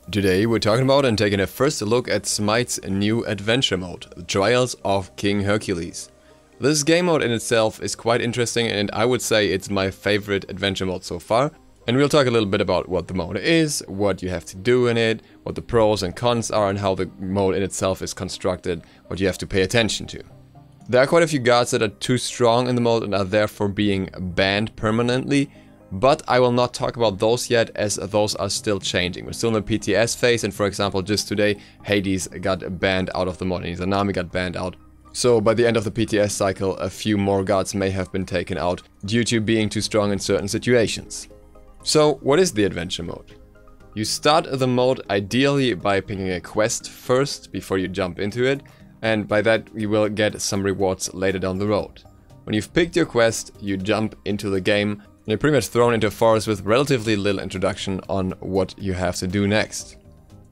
Today we're talking about and taking a first look at Smite's new adventure mode, The Trials of King Hercules. This game mode in itself is quite interesting and I would say it's my favorite adventure mode so far. And we'll talk a little bit about what the mode is, what you have to do in it, what the pros and cons are and how the mode in itself is constructed, what you have to pay attention to. There are quite a few guards that are too strong in the mode and are therefore being banned permanently. But I will not talk about those yet, as those are still changing. We're still in the PTS phase, and for example, just today, Hades got banned out of the mod, and Izanami got banned out. So by the end of the PTS cycle, a few more guards may have been taken out due to being too strong in certain situations. So what is the adventure mode? You start the mode ideally by picking a quest first before you jump into it, and by that you will get some rewards later down the road. When you've picked your quest, you jump into the game. You're pretty much thrown into a forest with relatively little introduction on what you have to do next.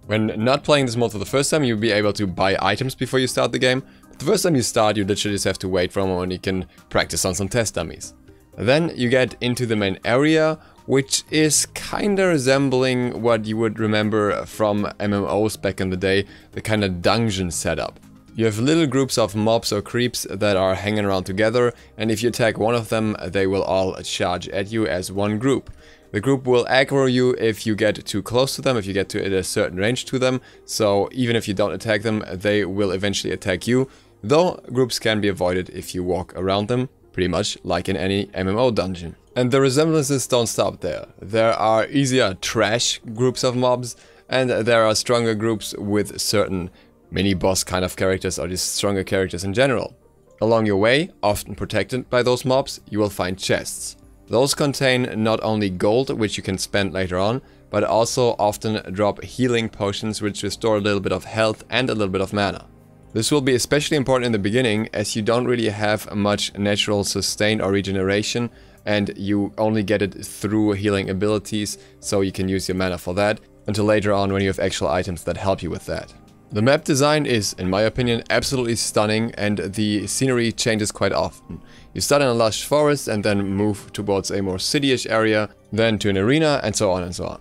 When not playing this mode for the first time, you'll be able to buy items before you start the game. But the first time you start, you literally just have to wait for a moment. You can practice on some test dummies. Then you get into the main area, which is kinda resembling what you would remember from MMOs back in the day, the kinda dungeon setup. You have little groups of mobs or creeps that are hanging around together, and if you attack one of them, they will all charge at you as one group. The group will aggro you if you get too close to them, if you get to a certain range to them, so even if you don't attack them, they will eventually attack you, though groups can be avoided if you walk around them, pretty much like in any MMO dungeon. And the resemblances don't stop there. There are easier trash groups of mobs, and there are stronger groups with certain mini-boss kind of characters or just stronger characters in general. Along your way, often protected by those mobs, you will find chests. Those contain not only gold, which you can spend later on, but also often drop healing potions which restore a little bit of health and a little bit of mana. This will be especially important in the beginning, as you don't really have much natural sustain or regeneration, and you only get it through healing abilities, so you can use your mana for that, until later on when you have actual items that help you with that. The map design is, in my opinion, absolutely stunning, and the scenery changes quite often. You start in a lush forest and then move towards a more city-ish area, then to an arena, and so on and so on.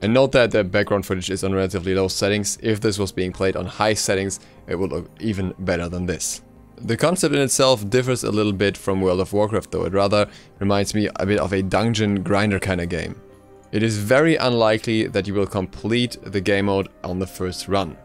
And note that the background footage is on relatively low settings. If this was being played on high settings, it would look even better than this. The concept in itself differs a little bit from World of Warcraft though. It rather reminds me a bit of a dungeon grinder kind of game. It is very unlikely that you will complete the game mode on the first run.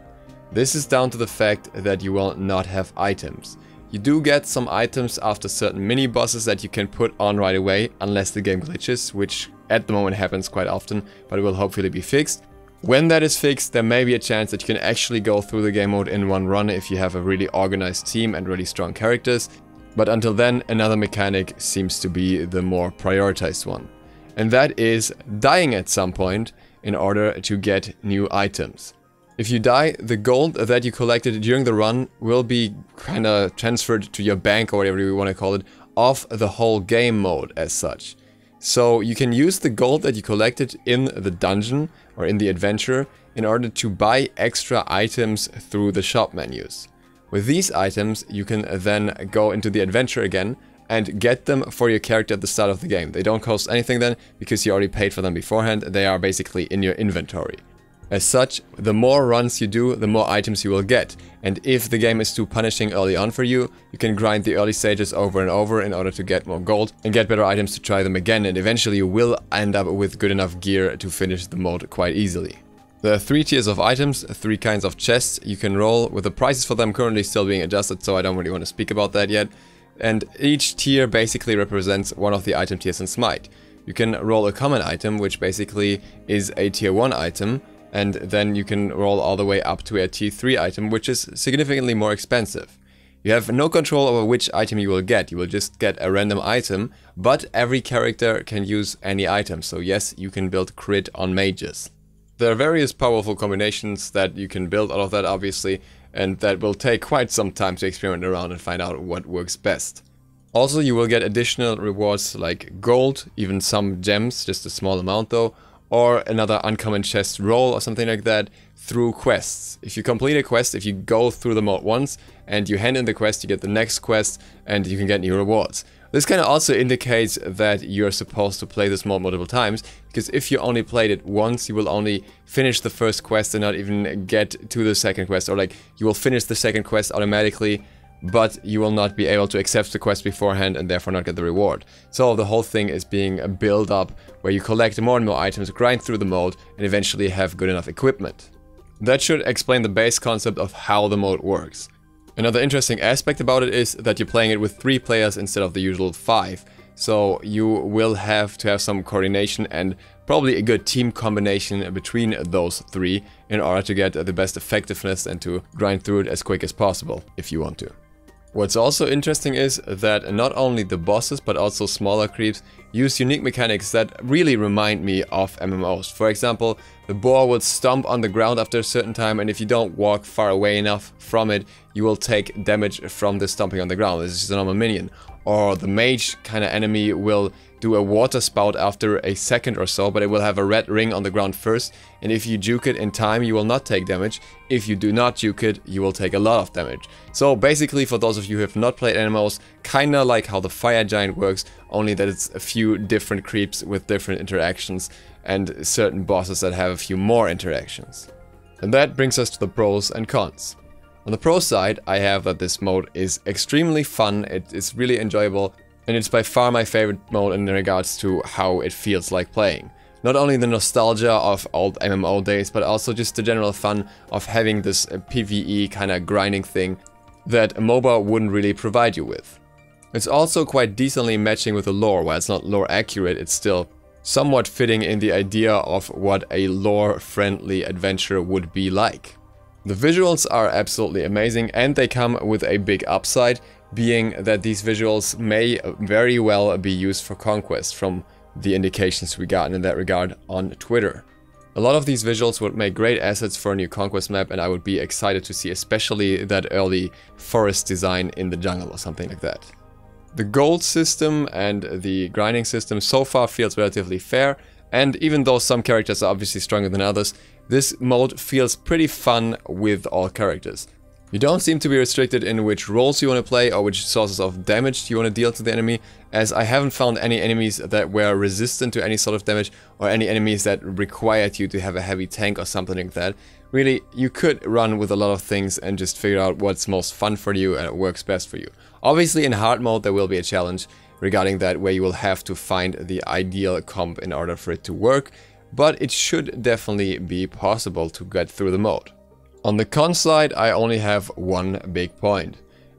This is down to the fact that you will not have items. You do get some items after certain mini-bosses that you can put on right away, unless the game glitches, which at the moment happens quite often, but it will hopefully be fixed. When that is fixed, there may be a chance that you can actually go through the game mode in one run if you have a really organized team and really strong characters, but until then, another mechanic seems to be the more prioritized one. And that is dying at some point in order to get new items. If you die, the gold that you collected during the run will be kinda transferred to your bank or whatever you want to call it, off the whole game mode as such. So you can use the gold that you collected in the dungeon or in the adventure in order to buy extra items through the shop menus. With these items, you can then go into the adventure again and get them for your character at the start of the game. They don't cost anything then because you already paid for them beforehand. They are basically in your inventory. As such, the more runs you do, the more items you will get. And if the game is too punishing early on for you, you can grind the early stages over and over in order to get more gold and get better items to try them again, and eventually you will end up with good enough gear to finish the mode quite easily. There are 3 tiers of items, 3 kinds of chests you can roll, with the prices for them currently still being adjusted, so I don't really want to speak about that yet. And each tier basically represents one of the item tiers in Smite. You can roll a common item, which basically is a tier 1 item, and then you can roll all the way up to a tier 3 item, which is significantly more expensive. You have no control over which item you will get. You will just get a random item, but every character can use any item, so yes, you can build crit on mages. There are various powerful combinations that you can build out of that, obviously, and that will take quite some time to experiment around and find out what works best. Also, you will get additional rewards like gold, even some gems, just a small amount though, or another uncommon chest roll or something like that through quests. If you complete a quest, if you go through the mode once and you hand in the quest, you get the next quest and you can get new rewards. This kind of also indicates that you're supposed to play this mode multiple times, because if you only played it once, you will only finish the first quest and not even get to the second quest, or like you will finish the second quest automatically, but you will not be able to accept the quest beforehand and therefore not get the reward. So the whole thing is being a build up where you collect more and more items, grind through the mode, and eventually have good enough equipment. That should explain the base concept of how the mode works. Another interesting aspect about it is that you're playing it with 3 players instead of the usual 5. So you will have to have some coordination and probably a good team combination between those 3 in order to get the best effectiveness and to grind through it as quick as possible if you want to. What's also interesting is that not only the bosses but also smaller creeps use unique mechanics that really remind me of MMOs. For example, the boar will stomp on the ground after a certain time, and if you don't walk far away enough from it, you will take damage from the stomping on the ground. This is just a normal minion. Or the mage kind of enemy will do a water spout after a second or so, but it will have a red ring on the ground first, and if you juke it in time, you will not take damage. If you do not juke it, you will take a lot of damage. So basically, for those of you who have not played MMOs, kinda like how the fire giant works, only that it's a few different creeps with different interactions and certain bosses that have a few more interactions. And that brings us to the pros and cons. On the pro side, I have that this mode is extremely fun, it is really enjoyable, and it's by far my favorite mode in regards to how it feels like playing. Not only the nostalgia of old MMO days, but also just the general fun of having this PvE kind of grinding thing that a MOBA wouldn't really provide you with. It's also quite decently matching with the lore. While it's not lore accurate, it's still somewhat fitting in the idea of what a lore-friendly adventure would be like. The visuals are absolutely amazing, and they come with a big upside, being that these visuals may very well be used for conquest from the indications we got in that regard on Twitter. A lot of these visuals would make great assets for a new conquest map, and I would be excited to see especially that early forest design in the jungle or something like that. The gold system and the grinding system so far feels relatively fair, and even though some characters are obviously stronger than others, this mode feels pretty fun with all characters. You don't seem to be restricted in which roles you want to play or which sources of damage you want to deal to the enemy, as I haven't found any enemies that were resistant to any sort of damage or any enemies that required you to have a heavy tank or something like that. Really, you could run with a lot of things and just figure out what's most fun for you and works best for you. Obviously in hard mode there will be a challenge regarding that, where you will have to find the ideal comp in order for it to work, but it should definitely be possible to get through the mode. On the con side, I only have one big point,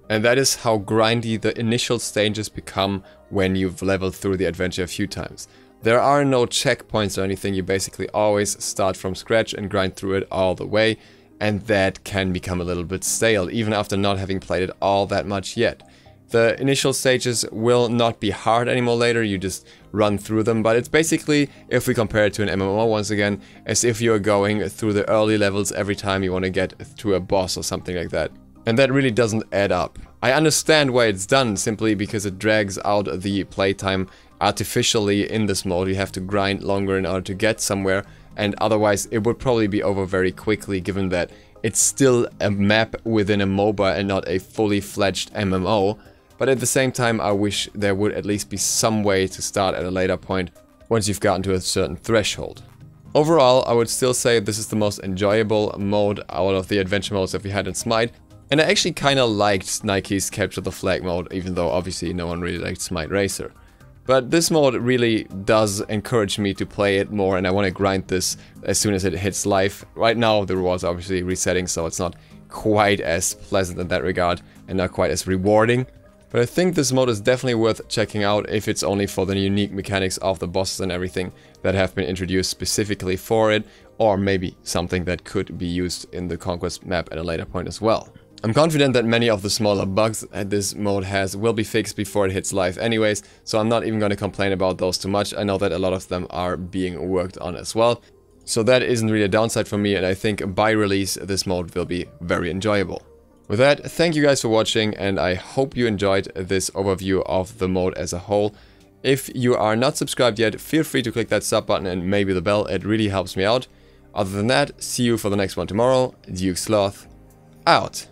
and that is how grindy the initial stages become when you've leveled through the adventure a few times. There are no checkpoints or anything, you basically always start from scratch and grind through it all the way, and that can become a little bit stale, even after not having played it all that much yet. The initial stages will not be hard anymore later, you just run through them, but it's basically, if we compare it to an MMO once again, as if you're going through the early levels every time you want to get to a boss or something like that. And that really doesn't add up. I understand why it's done, simply because it drags out the playtime artificially in this mode. You have to grind longer in order to get somewhere, and otherwise it would probably be over very quickly, given that it's still a map within a MOBA and not a fully fledged MMO. But at the same time, I wish there would at least be some way to start at a later point once you've gotten to a certain threshold. Overall, I would still say this is the most enjoyable mode out of the adventure modes that we had in Smite. And I actually kinda liked Nike's Capture the Flag mode, even though obviously no one really liked Smite Racer. But this mode really does encourage me to play it more, and I want to grind this as soon as it hits live. Right now the rewards are obviously resetting, so it's not quite as pleasant in that regard and not quite as rewarding. But I think this mode is definitely worth checking out if it's only for the unique mechanics of the bosses and everything that have been introduced specifically for it, or maybe something that could be used in the Conquest map at a later point as well. I'm confident that many of the smaller bugs that this mode has will be fixed before it hits live anyways, so I'm not even going to complain about those too much. I know that a lot of them are being worked on as well, so that isn't really a downside for me, and I think by release this mode will be very enjoyable. With that, thank you guys for watching, and I hope you enjoyed this overview of the mode as a whole. If you are not subscribed yet, feel free to click that sub button and maybe the bell, it really helps me out. Other than that, see you for the next one tomorrow. Duke Sloth, out.